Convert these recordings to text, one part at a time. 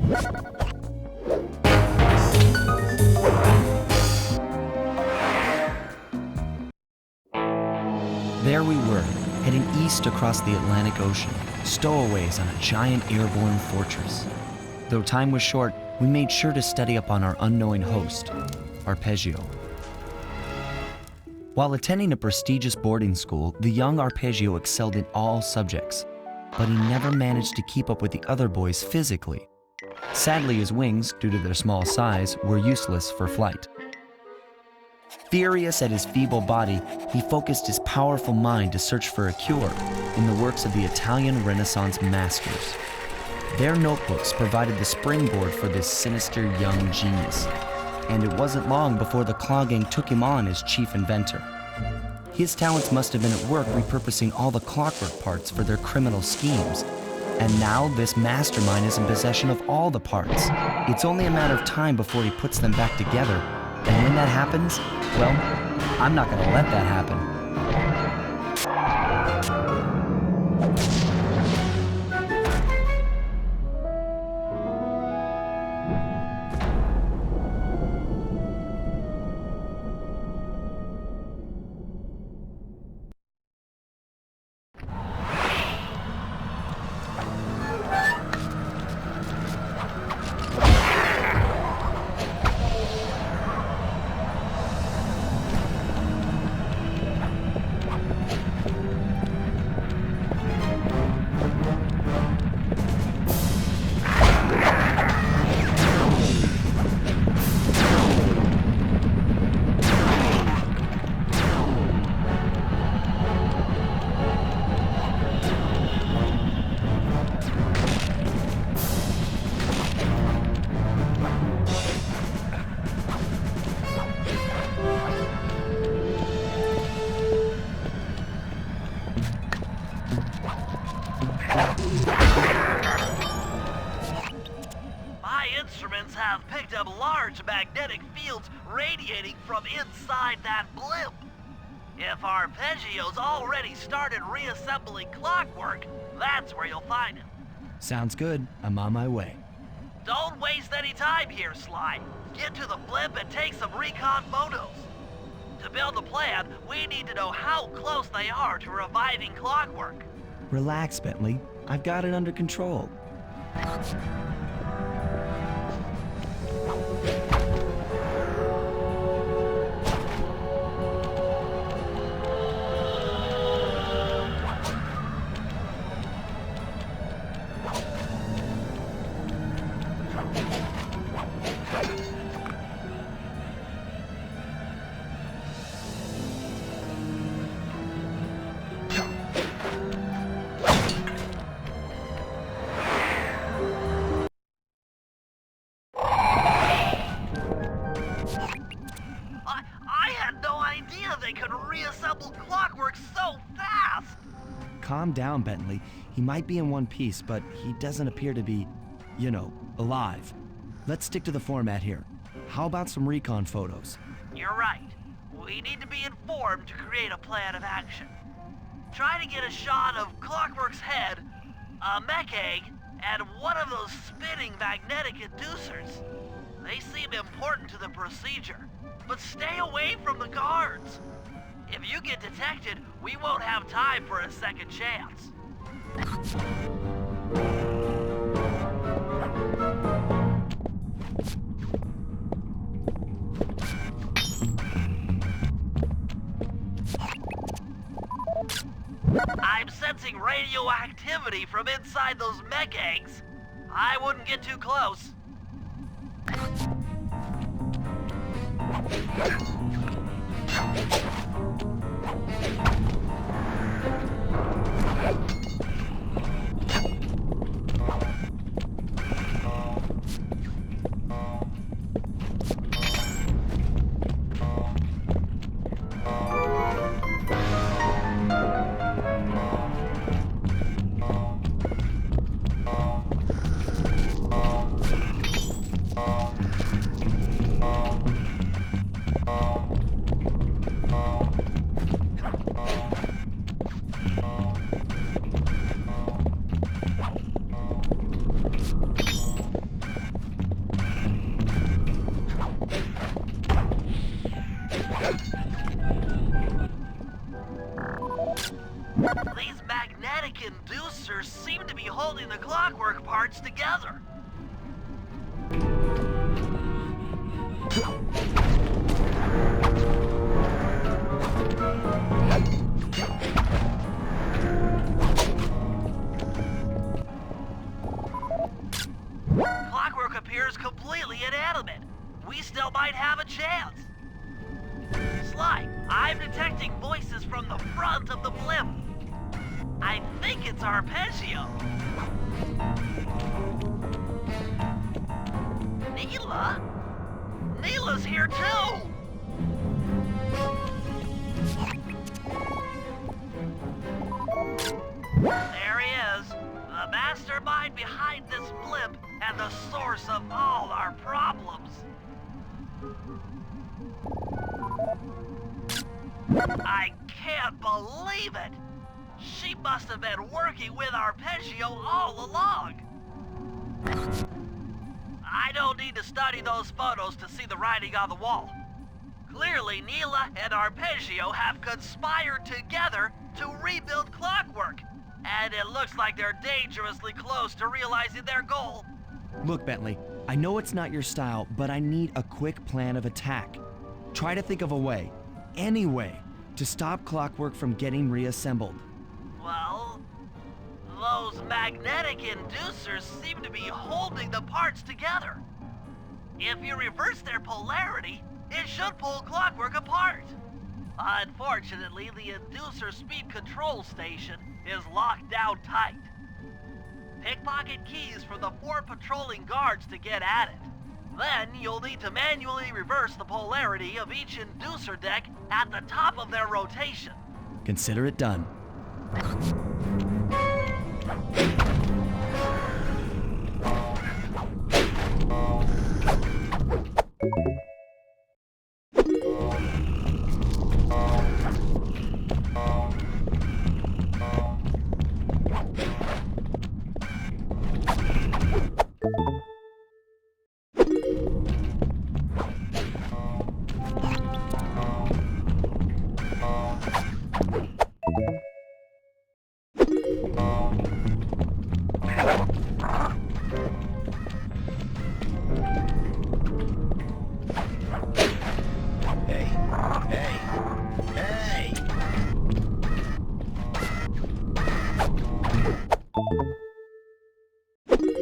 There we were, heading east across the Atlantic Ocean, stowaways on a giant airborne fortress. Though time was short, we made sure to study up on our unknowing host, Arpeggio. While attending a prestigious boarding school, the young Arpeggio excelled in all subjects, but he never managed to keep up with the other boys physically. Sadly, his wings, due to their small size, were useless for flight. Furious at his feeble body, he focused his powerful mind to search for a cure in the works of the Italian Renaissance masters. Their notebooks provided the springboard for this sinister young genius, and it wasn't long before the Claw Gang took him on as chief inventor. His talents must have been at work repurposing all the clockwork parts for their criminal schemes, and now this mastermind is in possession of all the parts. It's only a matter of time before he puts them back together. And when that happens, well, I'm not going to let that happen. Have picked up large magnetic fields radiating from inside that blimp. If Arpeggio's already started reassembling Clockwerk, that's where you'll find him. Sounds good. I'm on my way. Don't waste any time here, Sly. Get to the blimp and take some recon photos. To build a plan, we need to know how close they are to reviving Clockwerk. Relax, Bentley. I've got it under control. They could reassemble Clockwerk so fast! Calm down, Bentley. He might be in one piece, but he doesn't appear to be, alive. Let's stick to the format here. How about some recon photos? You're right. We need to be informed to create a plan of action. Try to get a shot of Clockwerk's head, a mech egg, and one of those spinning magnetic inducers. They seem important to the procedure, but stay away from the guards. If you get detected, we won't have time for a second chance. I'm sensing radioactivity from inside those mech eggs. I wouldn't get too close. putting the clockwork parts together. Clockwork appears completely inanimate. We still might have a chance. Sly, I'm detecting voices from the front of the blimp. I think it's Arpeggio. Neyla? Neyla's here too! There he is, the mastermind behind this blimp and the source of all our problems. I can't believe it! She must have been working with Arpeggio all along. I don't need to study those photos to see the writing on the wall. Clearly, Neyla and Arpeggio have conspired together to rebuild Clockwerk, and it looks like they're dangerously close to realizing their goal. Look, Bentley, I know it's not your style, but I need a quick plan of attack. Try to think of a way, any way, to stop Clockwerk from getting reassembled. Well, those magnetic inducers seem to be holding the parts together. If you reverse their polarity, it should pull Clockwerk apart. Unfortunately, the inducer speed control station is locked down tight. Pickpocket keys from the 4 patrolling guards to get at it. Then you'll need to manually reverse the polarity of each inducer deck at the top of their rotation. Consider it done.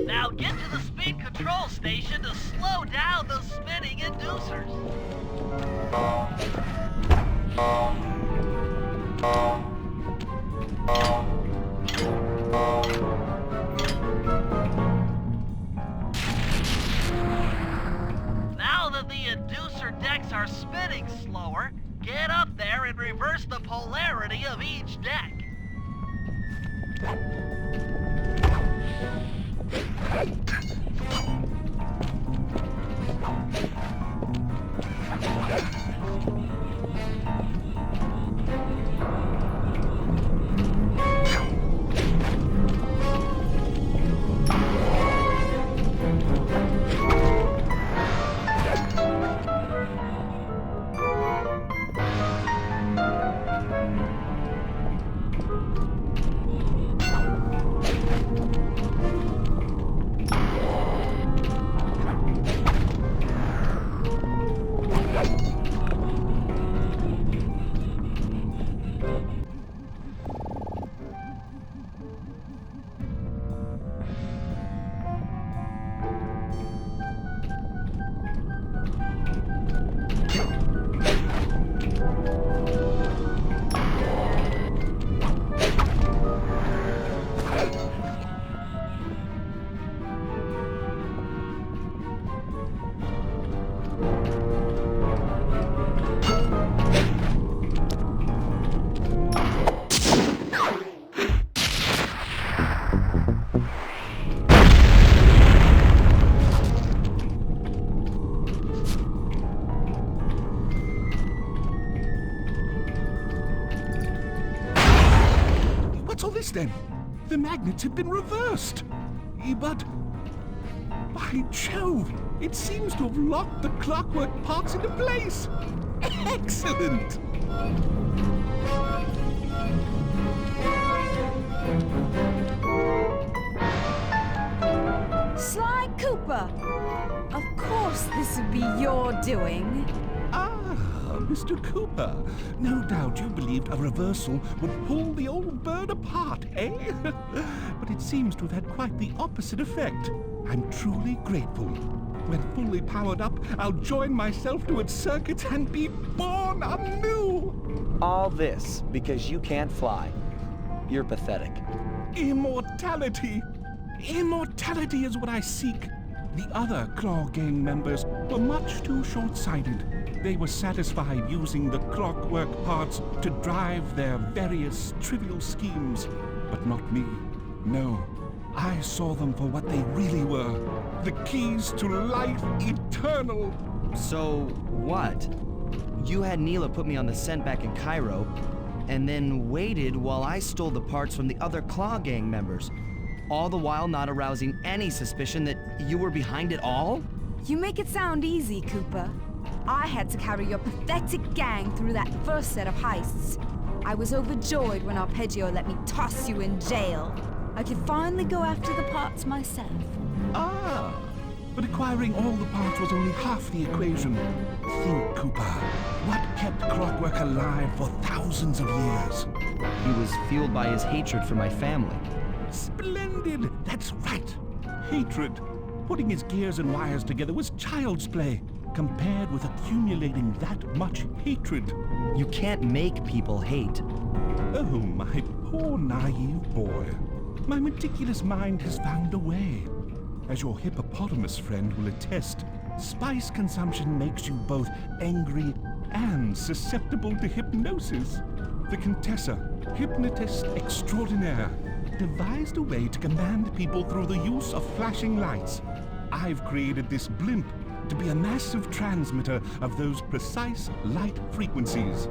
Now get to the speed control station to slow down the spinning inducers. Now that the inducer decks are spinning slower, get up there and reverse the polarity of each deck. Then the magnets have been reversed. But by Jove, it seems to have locked the clockwork parts into place. Excellent! Cooper! Of course this would be your doing. Ah, Mr. Cooper. No doubt you believed a reversal would pull the old bird apart, eh? But it seems to have had quite the opposite effect. I'm truly grateful. When fully powered up, I'll join myself to its circuit and be born anew! All this because you can't fly. You're pathetic. Immortality! Immortality is what I seek. The other Claw Gang members were much too short-sighted. They were satisfied using the Clockwerk Parts to drive their various trivial schemes. But not me. No. I saw them for what they really were. The keys to life eternal. So, what? You had Neyla put me on the scent back in Cairo, and then waited while I stole the parts from the other Claw Gang members, all the while not arousing any suspicion that you were behind it all? You make it sound easy, Cooper. I had to carry your pathetic gang through that first set of heists. I was overjoyed when Arpeggio let me toss you in jail. I could finally go after the parts myself. Ah, but acquiring all the parts was only half the equation. Think, Cooper. What kept Clockwerk alive for thousands of years? He was fueled by his hatred for my family. Splendid! That's right. Hatred. Putting his gears and wires together was child's play, compared with accumulating that much hatred. You can't make people hate. Oh, my poor naive boy. My meticulous mind has found a way. As your hippopotamus friend will attest, spice consumption makes you both angry and susceptible to hypnosis. The Contessa, hypnotist extraordinaire, devised a way to command people through the use of flashing lights. I've created this Blimp to be a massive transmitter of those precise light frequencies.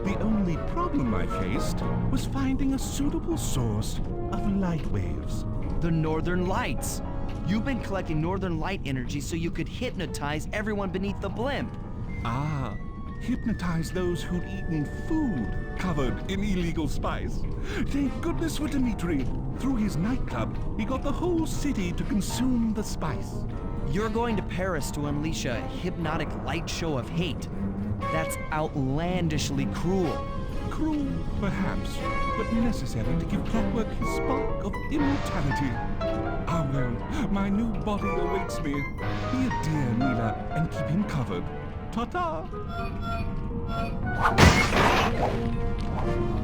The only problem I faced was finding a suitable source of light waves. The Northern Lights. You've been collecting Northern Light energy so you could hypnotize everyone beneath the Blimp. Ah, hypnotize those who'd eaten food covered in illegal spice. Thank goodness for Dimitri. Through his nightclub, he got the whole city to consume the spice. You're going to Paris to unleash a hypnotic light show of hate. That's outlandishly cruel. Cruel, perhaps, but necessary to give Clockwerk his spark of immortality. Ah well, my new body awaits me. Be a dear, Neyla, and keep him covered. Ta-ta!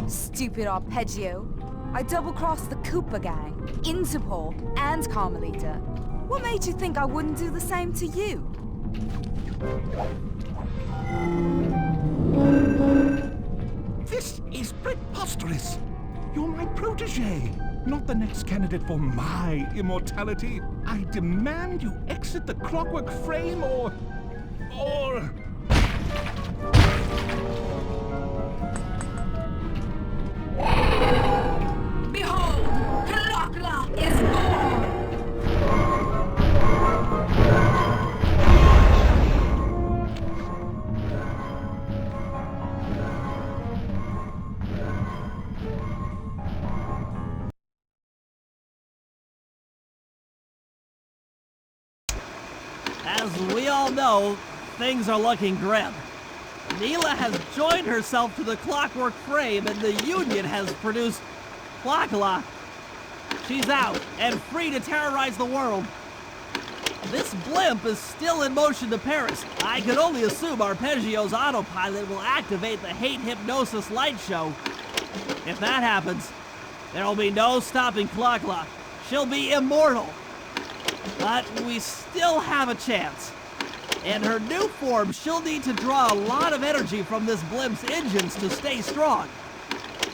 Stupid Arpeggio. I double-crossed the Cooper gang, Interpol, and Carmelita. What made you think I wouldn't do the same to you? This is preposterous! You're my protege, not the next candidate for my immortality. I demand you exit the Clockwerk frame or... Behold, Clockwerk is born! As we all know, things are looking grim. Neyla has joined herself to the Clockwerk frame and the Union has produced Clockwerk. She's out and free to terrorize the world. This Blimp is still in motion to Paris. I can only assume Arpeggio's autopilot will activate the hate hypnosis light show. If that happens, there'll be no stopping Clockwerk. She'll be immortal. But we still have a chance. In her new form, she'll need to draw a lot of energy from this Blimp's engines to stay strong.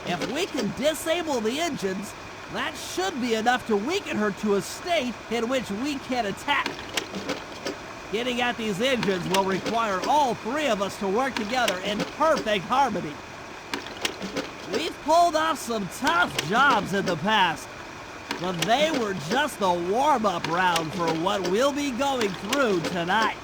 If we can disable the engines, that should be enough to weaken her to a state in which we can attack. Getting at these engines will require all three of us to work together in perfect harmony. We've pulled off some tough jobs in the past, but they were just the warm-up round for what we'll be going through tonight.